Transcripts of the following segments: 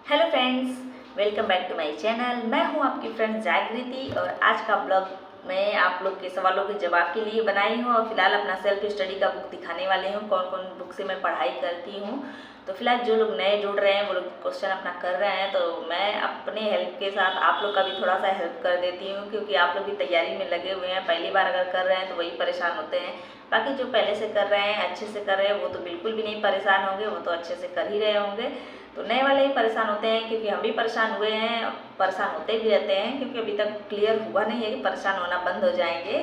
Hello friends, welcome back to my channel. मैं हूं आपकी फ्रेंड जागृति और आज का ब्लॉग मैं आप लोग के सवालों के जवाब के लिए बनाई हूं और फिलहाल अपना सेल्फ स्टडी का बुक दिखाने वाले हूं, कौन कौन बुक से मैं पढ़ाई करती हूं। तो फिलहाल जो लोग नए जुड़ रहे हैं वो लोग क्वेश्चन अपना कर रहे हैं, तो मैं अपने हेल्प के साथ आप लोग का भी थोड़ा सा हेल्प कर देती हूँ, क्योंकि आप लोग भी तैयारी में लगे हुए हैं। पहली बार अगर कर रहे हैं तो वही परेशान होते हैं, बाकी जो पहले से कर रहे हैं, अच्छे से कर रहे हैं, वो तो बिल्कुल भी नहीं परेशान होंगे, वो तो अच्छे से कर ही रहे होंगे। तो नए वाले ही परेशान होते हैं, क्योंकि हम भी परेशान हुए हैं, परेशान होते भी रहते हैं, क्योंकि अभी तक क्लियर हुआ नहीं है कि परेशान होना बंद हो जाएंगे।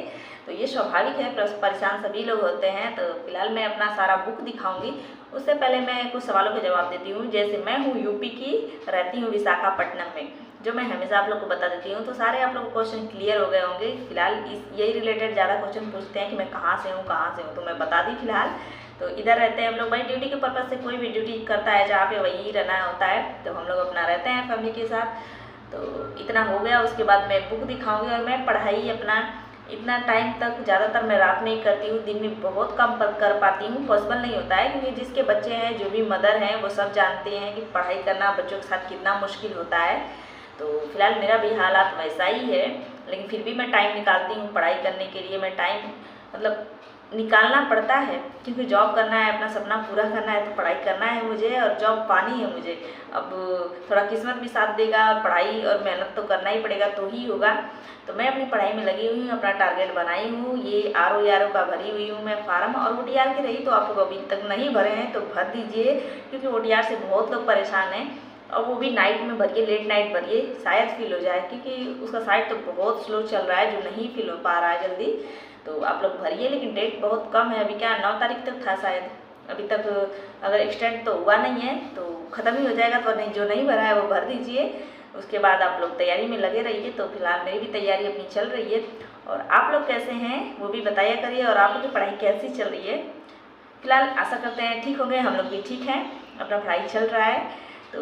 तो ये स्वाभाविक है, परेशान सभी लोग होते हैं। तो फिलहाल मैं अपना सारा बुक दिखाऊंगी, उससे पहले मैं कुछ सवालों के जवाब देती हूँ। जैसे मैं हूँ यूपी की, रहती हूँ विशाखापट्टनम में, जो मैं हमेशा आप लोग को बता देती हूँ। तो सारे आप लोग को क्वेश्चन क्लियर हो गए होंगे। फिलहाल यही रिलेटेड ज़्यादा क्वेश्चन पूछते हैं कि मैं कहाँ से हूँ, तो मैं बता दी फिलहाल। तो इधर रहते हैं हम लोग, भाई ड्यूटी के पर्पज़ से कोई भी ड्यूटी करता है जहाँ पे वही रहना होता है, तो हम लोग अपना रहते हैं फैमिली के साथ। तो इतना हो गया, उसके बाद मैं बुक दिखाऊंगी। और मैं पढ़ाई अपना इतना टाइम तक ज़्यादातर मैं रात में ही करती हूँ, दिन में बहुत कम कर पाती हूँ, पॉसिबल नहीं होता है, क्योंकि जिसके बच्चे हैं, जो भी मदर हैं, वो सब जानते हैं कि पढ़ाई करना बच्चों के साथ कितना मुश्किल होता है। तो फिलहाल मेरा भी हालात वैसा ही है, लेकिन फिर भी मैं टाइम निकालती हूँ पढ़ाई करने के लिए। मैं टाइम मतलब निकालना पड़ता है, क्योंकि जॉब करना है, अपना सपना पूरा करना है, तो पढ़ाई करना है मुझे और जॉब पानी है मुझे। अब थोड़ा किस्मत भी साथ देगा और पढ़ाई और मेहनत तो करना ही पड़ेगा, तो ही होगा। तो मैं अपनी पढ़ाई में लगी हुई हूँ, अपना टारगेट बनाई हूँ। ये आर का भरी हुई हूँ मैं फार्म, और OTR की रही तो आप लोग अभी तक नहीं भरे हैं तो भर दीजिए, क्योंकि OTR से बहुत लोग परेशान हैं। और वो भी नाइट में भरिए, लेट नाइट भरिए, शायद फिल हो जाए, क्योंकि उसका साइट तो बहुत स्लो चल रहा है, जो नहीं फिल हो पा रहा है जल्दी। तो आप लोग भरिए, लेकिन डेट बहुत कम है, अभी क्या 9 तारीख तक था शायद, अभी तक अगर एक्सटेंड तो हुआ नहीं है तो ख़त्म ही हो जाएगा। तो नहीं, जो नहीं भरा है वो भर दीजिए, उसके बाद आप लोग तैयारी में लगे रहिए। तो फिलहाल मेरी भी तैयारी अपनी चल रही है, और आप लोग कैसे हैं वो भी बताया करिए, और आप लोग की पढ़ाई कैसी चल रही है। फिलहाल आशा करते हैं ठीक होंगे, हम लोग भी ठीक हैं, अपना पढ़ाई चल रहा है। तो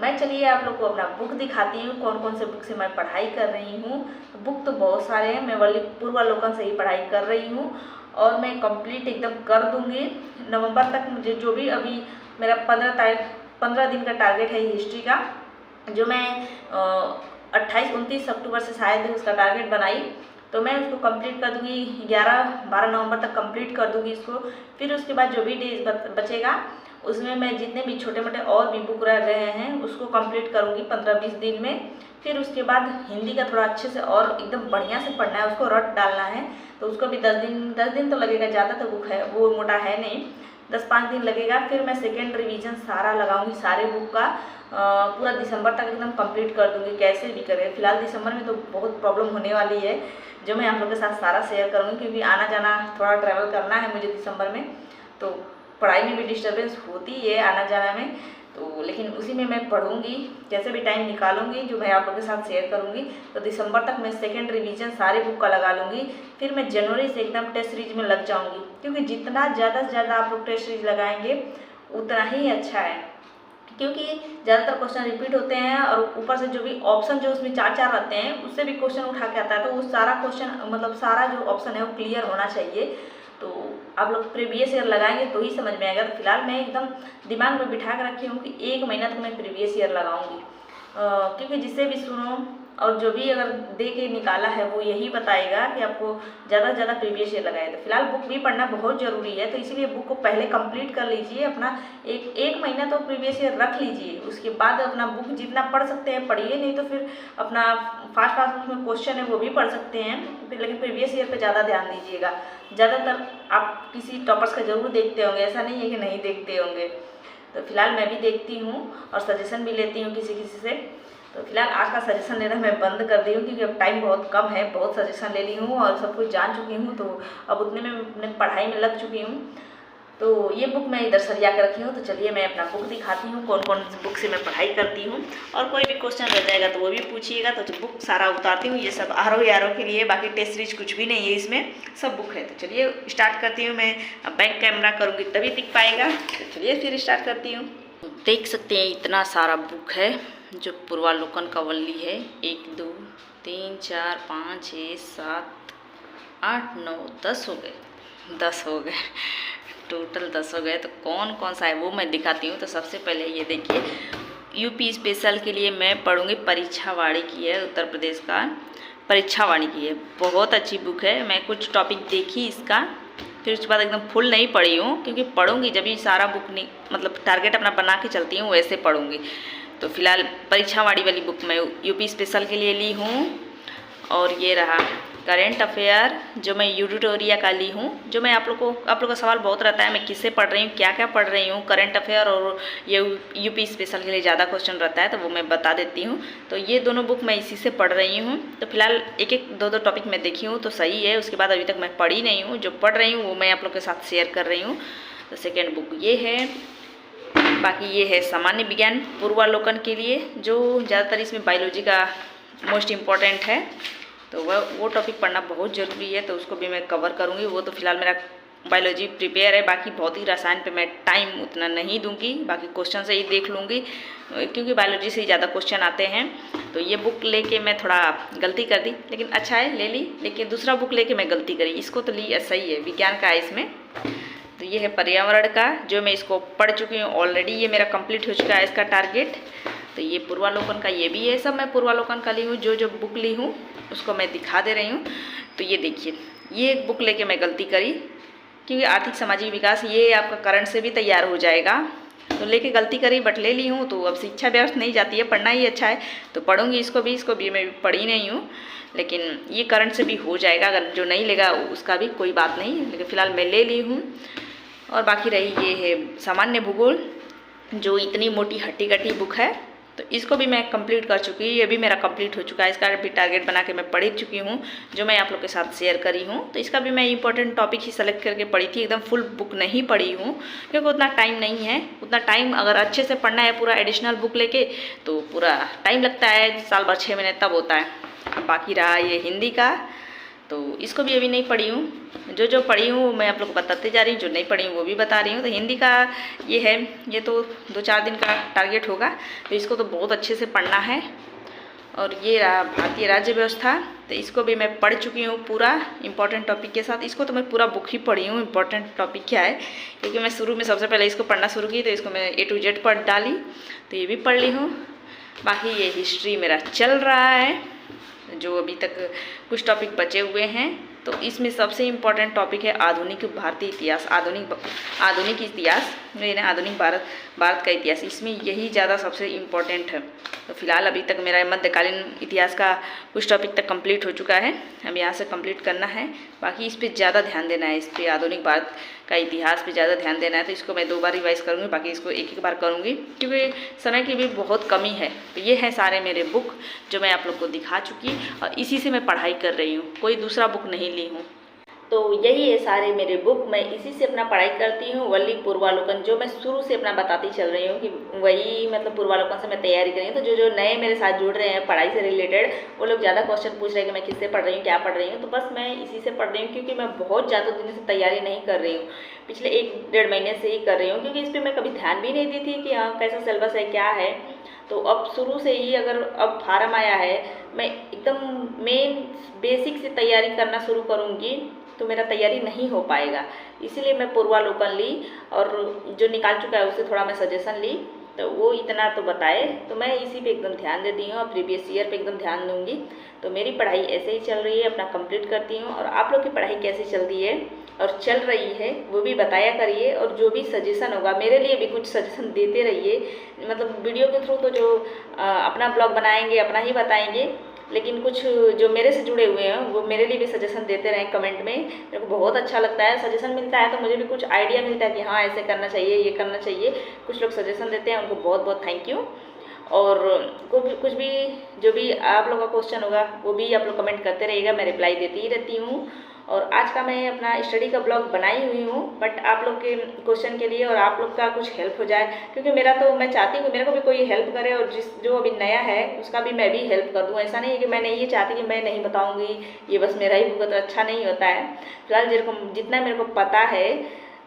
मैं चलिए आप लोग को अपना बुक दिखाती हूँ, कौन कौन से बुक से मैं पढ़ाई कर रही हूँ। बुक तो बहुत सारे हैं, मैं पूर्वालोकन से ही पढ़ाई कर रही हूँ, और मैं कंप्लीट एकदम कर दूँगी नवंबर तक। मुझे जो भी अभी मेरा 15 दिन का टारगेट है हिस्ट्री का, जो मैं 28-29 अक्टूबर से शायद उसका टारगेट बनाई, तो मैं उसको कंप्लीट कर दूँगी। 11-12 नवंबर तक कंप्लीट कर दूँगी इसको। फिर उसके बाद जो भी डेज बचेगा, उसमें मैं जितने भी छोटे मोटे और भी बुक रह गए हैं उसको कंप्लीट करूँगी 15-20 दिन में। फिर उसके बाद हिंदी का थोड़ा अच्छे से और एकदम बढ़िया से पढ़ना है, उसको रट डालना है, तो उसको भी 10 दिन तो लगेगा, ज़्यादा तो बुक है, वो मोटा है नहीं, 10-5 दिन लगेगा। फिर मैं सेकेंड रिवीजन सारा लगाऊंगी, सारे बुक का पूरा दिसंबर तक एकदम कंप्लीट कर दूंगी, कैसे भी करें। फिलहाल दिसंबर में तो बहुत प्रॉब्लम होने वाली है, जो मैं आप लोग के साथ सारा शेयर करूँगी, क्योंकि आना जाना थोड़ा ट्रैवल करना है मुझे दिसंबर में, तो पढ़ाई में भी डिस्टर्बेंस होती है आना जाना में। तो लेकिन उसी में मैं पढ़ूंगी, कैसे भी टाइम निकालूंगी, जो मैं आप लोगों के साथ शेयर करूंगी। तो दिसंबर तक मैं सेकेंड रिवीजन सारे बुक का लगा लूँगी। फिर मैं जनवरी से एकदम टेस्ट सीरीज में लग जाऊंगी, क्योंकि जितना ज़्यादा से ज़्यादा आप लोग टेस्ट सीरीज लगाएंगे उतना ही अच्छा है, क्योंकि ज़्यादातर क्वेश्चन रिपीट होते हैं, और ऊपर से जो भी ऑप्शन जो उसमें 4-4 रहते हैं, उससे भी क्वेश्चन उठा के आता है। तो वो सारा क्वेश्चन मतलब सारा जो ऑप्शन है वो क्लियर होना चाहिए। तो आप लोग प्रीवियस ईयर लगाएंगे तो ही समझ में आएगा। तो फिलहाल मैं एकदम दिमाग में बिठा कर रखी हूँ कि 1 महीना तक मैं प्रीवियस ईयर लगाऊंगी, क्योंकि जिससे भी सुनो और जो भी अगर दे के निकाला है वो यही बताएगा कि आपको ज़्यादा से ज़्यादा प्रीवियस ईयर लगाए। तो फिलहाल बुक भी पढ़ना बहुत ज़रूरी है, तो इसीलिए बुक को पहले कंप्लीट कर लीजिए अपना। एक महीना तो प्रीवियस ईयर रख लीजिए, उसके बाद अपना बुक जितना पढ़ सकते हैं पढ़िए, नहीं तो फिर अपना फास्ट उसमें क्वेश्चन है वो भी पढ़ सकते हैं, लेकिन प्रीवियस ईयर पर ज़्यादा ध्यान दीजिएगा। ज़्यादातर आप किसी टॉपर्स का जरूर देखते होंगे, ऐसा नहीं है कि नहीं देखते होंगे। तो फिलहाल मैं भी देखती हूँ और सजेशन भी लेती हूँ किसी से। तो फिलहाल आज का सजेशन लेना मैं बंद कर दी हूँ, क्योंकि अब टाइम बहुत कम है, बहुत सजेशन ले ली हूँ और सब कुछ जान चुकी हूँ, तो अब उतने में अपने पढ़ाई में लग चुकी हूँ। तो ये बुक मैं इधर सरिया कर रखी हूँ। तो चलिए मैं अपना बुक दिखाती हूँ, कौन कौन सी बुक से मैं पढ़ाई करती हूँ, और कोई भी क्वेश्चन रह जाएगा तो वो भी पूछिएगा। तो बुक सारा उतारती हूँ, ये सब आर के लिए, बाकी टेस्ट सीरीज कुछ भी नहीं है इसमें, सब बुक है। तो चलिए स्टार्ट करती हूँ मैं। अब बैक कैमरा करूँगी तभी दिख पाएगा, तो चलिए फिर स्टार्ट करती हूँ। देख सकते हैं इतना सारा बुक है, जो पूर्वालोकन का वल्ली है। 1 2 3 4 5 6 7 8 9 10 हो गए, 10 हो गए, टोटल 10 हो गए। तो कौन कौन सा है वो मैं दिखाती हूँ। तो सबसे पहले ये देखिए, यूपी स्पेशल के लिए मैं पढ़ूंगी परीक्षावाणी की है, उत्तर प्रदेश का परीक्षावाणी की है। बहुत अच्छी बुक है। मैं कुछ टॉपिक देखी इसका, फिर उसके बाद एकदम फुल नहीं पढ़ी हूँ, क्योंकि पढ़ूंगी जब भी सारा बुक नहीं, मतलब टारगेट अपना बना के चलती हूँ वैसे पढ़ूंगी। तो फिलहाल परीक्षावाणी वाली बुक मैं यूपी स्पेशल के लिए ली हूँ। और ये रहा करेंट अफेयर जो मैं यूडिटोरिया का ली हूँ। जो मैं आप लोग का सवाल बहुत रहता है मैं किससे पढ़ रही हूँ, क्या क्या पढ़ रही हूँ। करंट अफेयर और ये यूपी स्पेशल के लिए ज़्यादा क्वेश्चन रहता है, तो वो मैं बता देती हूँ। तो ये दोनों बुक मैं इसी से पढ़ रही हूँ। तो फिलहाल एक एक दो टॉपिक मैं देखी हूँ तो सही है। उसके बाद अभी तक मैं पढ़ी नहीं हूँ, जो पढ़ रही हूँ वो मैं आप लोग के साथ शेयर कर रही हूँ। तो सेकेंड बुक ये है। बाकी ये है सामान्य विज्ञान पूर्वालोकन के लिए, जो ज़्यादातर इसमें बायोलॉजी का मोस्ट इम्पॉर्टेंट है। तो वो टॉपिक पढ़ना बहुत ज़रूरी है, तो उसको भी मैं कवर करूँगी। वो तो फिलहाल मेरा बायोलॉजी प्रिपेयर है। बाकी भौतिक रसायन पे मैं टाइम उतना नहीं दूंगी, बाकी क्वेश्चन से ही देख लूँगी, क्योंकि बायोलॉजी से ही ज़्यादा क्वेश्चन आते हैं। तो ये बुक लेके मैं थोड़ा गलती कर दी, लेकिन अच्छा है ले ली। लेकिन दूसरा बुक लेके मैं गलती करी, इसको तो ली सही है, विज्ञान का है इसमें। तो ये है पर्यावरण का, जो मैं इसको पढ़ चुकी हूँ ऑलरेडी, ये मेरा कंप्लीट हो चुका है इसका टारगेट। तो ये पूर्वालोकन का ये भी है, सब मैं पूर्वालोकन का ली हूँ। जो बुक ली हूँ उसको मैं दिखा दे रही हूँ। तो ये देखिए, ये बुक लेके मैं गलती करी, क्योंकि आर्थिक सामाजिक विकास ये आपका करंट से भी तैयार हो जाएगा। तो लेके गलती करी, बट ले ली हूँ। तो अब शिक्षा व्यर्थ नहीं जाती है, पढ़ना ही अच्छा है। तो पढ़ूंगी इसको भी मैं पढ़ी नहीं हूँ, लेकिन ये करंट से भी हो जाएगा। अगर जो नहीं लेगा उसका भी कोई बात नहीं, लेकिन फ़िलहाल मैं ले ली हूँ। और बाकी रही ये है सामान्य भूगोल, जो इतनी मोटी हट्टी कट्टी बुक है। तो इसको भी मैं कंप्लीट कर चुकी हूँ, ये भी मेरा कंप्लीट हो चुका है। इसका भी टारगेट बना के मैं पढ़ चुकी हूँ, जो मैं आप लोग के साथ शेयर करी हूँ। तो इसका भी मैं इंपॉर्टेंट टॉपिक ही सेलेक्ट करके पढ़ी थी, एकदम फुल बुक नहीं पढ़ी हूँ, क्योंकि उतना टाइम नहीं है। उतना टाइम अगर अच्छे से पढ़ना है पूरा एडिशनल बुक लेके, तो पूरा टाइम लगता है, साल भर 6 महीने तब होता है। बाकी रहा ये हिंदी का, तो इसको भी अभी नहीं पढ़ी हूँ। जो पढ़ी हूँ मैं आप लोग को बताते जा रही हूँ, जो नहीं पढ़ी हूँ वो भी बता रही हूँ। तो हिंदी का ये है, ये तो 2-4 दिन का टारगेट होगा, तो इसको तो बहुत अच्छे से पढ़ना है। और ये रहा भारतीय राज्य व्यवस्था, तो इसको भी मैं पढ़ चुकी हूँ पूरा इंपॉर्टेंट टॉपिक के साथ। इसको तो मैं पूरा बुक ही पढ़ी हूँ, इंपॉर्टेंट टॉपिक क्या है, क्योंकि मैं शुरू में सबसे पहले इसको पढ़ना शुरू की, तो इसको मैं A to Z पढ़ डाली, तो ये भी पढ़ ली हूँ। बाकी ये हिस्ट्री मेरा चल रहा है, जो अभी तक कुछ टॉपिक बचे हुए हैं। तो इसमें सबसे इम्पॉर्टेंट टॉपिक है आधुनिक भारतीय इतिहास, आधुनिक इतिहास, आधुनिक भारत का इतिहास। इसमें यही ज़्यादा सबसे इम्पॉर्टेंट है। तो फिलहाल अभी तक मेरा मध्यकालीन इतिहास का कुछ टॉपिक तक कंप्लीट हो चुका है, अब यहाँ से कंप्लीट करना है। बाकी इस पर ज़्यादा ध्यान देना है, इस पर आधुनिक भारत का इतिहास पे ज़्यादा ध्यान देना है। तो इसको मैं 2 बार रिवाइज़ करूँगी, बाकी इसको एक बार करूँगी, क्योंकि समय की भी बहुत कमी है। तो ये है सारे मेरे बुक जो मैं आप लोग को दिखा चुकी, और इसी से मैं पढ़ाई कर रही हूँ, कोई दूसरा बुक नहीं ली हूँ। तो यही है सारे मेरे बुक, मैं इसी से अपना पढ़ाई करती हूँ। वही पूर्वालोकन जो मैं शुरू से अपना बताती चल रही हूँ कि वही मतलब पूर्वालोकन से मैं तैयारी कर रही हूँ। तो जो नए मेरे साथ जुड़ रहे हैं पढ़ाई से रिलेटेड, वो लोग ज़्यादा क्वेश्चन पूछ रहे हैं कि मैं किससे पढ़ रही हूँ, क्या पढ़ रही हूँ। तो बस मैं इसी से पढ़ रही हूँ, क्योंकि मैं बहुत ज़्यादा दिनों से तैयारी नहीं कर रही हूँ, पिछले 1-1.5 महीने से ही कर रही हूँ, क्योंकि इस पर मैं कभी ध्यान भी नहीं दी थी कि हाँ कैसा सिलेबस है, क्या है। तो अब शुरू से ही अगर अब फार्म आया है, मैं एकदम मेन बेसिक से तैयारी करना शुरू करूँगी, तो मेरा तैयारी नहीं हो पाएगा। इसीलिए मैं पूर्वालोकन ली, और जो निकाल चुका है उससे थोड़ा मैं सजेशन ली, तो वो इतना तो बताए, तो मैं इसी पे एकदम ध्यान देती हूँ और प्रीवियस ईयर पे एकदम ध्यान दूँगी। तो मेरी पढ़ाई ऐसे ही चल रही है, अपना कंप्लीट करती हूँ। और आप लोग की पढ़ाई कैसी चल रही है और चल रही है वो भी बताया करिए, और जो भी सजेशन होगा मेरे लिए भी कुछ सजेशन देते रहिए। मतलब वीडियो के थ्रू तो जो अपना ब्लॉग बनाएंगे अपना ही बताएंगे, लेकिन कुछ जो मेरे से जुड़े हुए हैं वो मेरे लिए भी सजेशन देते रहें कमेंट में। मेरे को बहुत अच्छा लगता है, सजेशन मिलता है तो मुझे भी कुछ आइडिया मिलता है कि हाँ ऐसे करना चाहिए, ये करना चाहिए। कुछ लोग सजेशन देते हैं, उनको बहुत बहुत थैंक यू। और कुछ भी जो भी आप लोग का क्वेश्चन होगा वो भी आप लोग कमेंट करते रहिएगा, मैं रिप्लाई देती ही रहती हूँ। और आज का मैं अपना स्टडी का ब्लॉग बनाई हुई हूँ, बट आप लोग के क्वेश्चन के लिए और आप लोग का कुछ हेल्प हो जाए, क्योंकि मेरा तो मैं चाहती हूँ मेरे को भी कोई हेल्प करे, और जो अभी नया है उसका भी मैं भी हेल्प कर दूँ। ऐसा नहीं है कि मैं नहीं ये चाहती कि मैं नहीं बताऊँगी, ये बस मेरा ही भुगत, तो अच्छा नहीं होता है। फिलहाल जितना मेरे को पता है,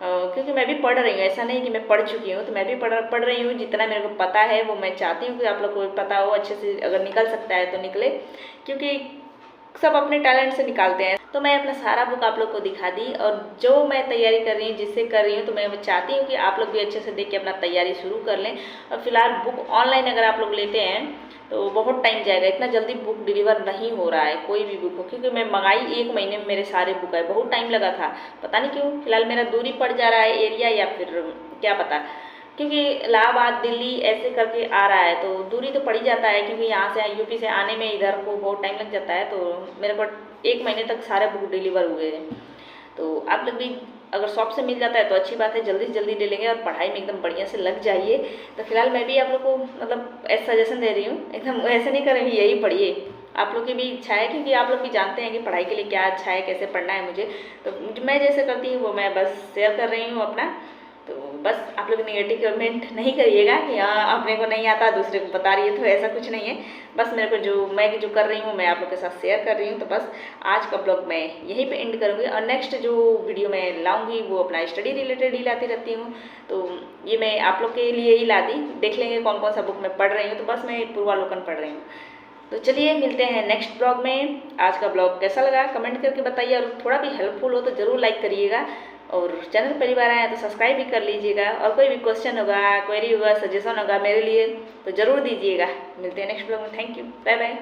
क्योंकि मैं भी पढ़ रही हूँ, ऐसा नहीं कि मैं पढ़ चुकी हूँ, तो मैं भी पढ़ रही हूँ। जितना मेरे को पता है वो मैं चाहती हूँ कि आप लोग को पता हो अच्छे से, अगर निकल सकता है तो निकले, क्योंकि सब अपने टैलेंट से निकालते हैं। तो मैं अपना सारा बुक आप लोग को दिखा दी, और जो मैं तैयारी कर रही हूँ, जिससे कर रही हूँ, तो मैं चाहती हूँ कि आप लोग भी अच्छे से देख के अपना तैयारी शुरू कर लें। और फिलहाल बुक ऑनलाइन अगर आप लोग लेते हैं तो बहुत टाइम जाएगा, इतना जल्दी बुक डिलीवर नहीं हो रहा है कोई भी बुक हो, क्योंकि मैं मंगाई 1 महीने में मेरे सारे बुक आए, बहुत टाइम लगा था, पता नहीं क्यों। फिलहाल मेरा दूरी पड़ जा रहा है एरिया, या फिर क्या पता, क्योंकि इलाहाबाद दिल्ली ऐसे करके आ रहा है तो दूरी तो पड़ ही जाता है, क्योंकि यहाँ से यूपी से आने में इधर को बहुत टाइम लग जाता है। तो मेरे को 1 महीने तक सारे बुक डिलीवर हुए हैं। तो आप लोग भी अगर शॉप से मिल जाता है तो अच्छी बात है, जल्दी से जल्दी ले लेंगे और पढ़ाई में एकदम बढ़िया से लग जाइए। तो फिलहाल मैं भी आप लोग को मतलब ऐसा सजेशन दे रही हूँ, एकदम ऐसे नहीं करेंगे यही पढ़िए, आप लोग की भी इच्छा है, क्योंकि आप लोग भी जानते हैं कि पढ़ाई के लिए क्या अच्छा है, कैसे पढ़ना है मुझे। तो मैं जैसे करती हूँ वो मैं बस शेयर कर रही हूँ अपना। तो बस आप लोग नेगेटिव कमेंट नहीं करिएगा कि हाँ अपने को नहीं आता दूसरे को बता रही है, तो ऐसा कुछ नहीं है। बस मेरे को मैं जो कर रही हूँ मैं आप लोग के साथ शेयर कर रही हूँ। तो बस आज का ब्लॉग मैं यहीं पे एंड करूँगी, और नेक्स्ट जो वीडियो मैं लाऊंगी वो अपना स्टडी रिलेटेड ही लाती रहती हूँ। तो ये मैं आप लोग के लिए ही ला दी, देख लेंगे कौन कौन सा बुक मैं पढ़ रही हूँ। तो बस मैं पूर्वालोकन पढ़ रही हूँ। तो चलिए मिलते हैं नेक्स्ट ब्लॉग में। आज का ब्लॉग कैसा लगा कमेंट करके बताइए, और थोड़ा भी हेल्पफुल हो तो ज़रूर लाइक करिएगा, और चैनल परिवार आए तो सब्सक्राइब भी कर लीजिएगा। और कोई भी क्वेश्चन होगा, क्वेरी होगा, सजेशन होगा मेरे लिए तो ज़रूर दीजिएगा। मिलते हैं नेक्स्ट ब्लॉग में। Thank you, bye bye.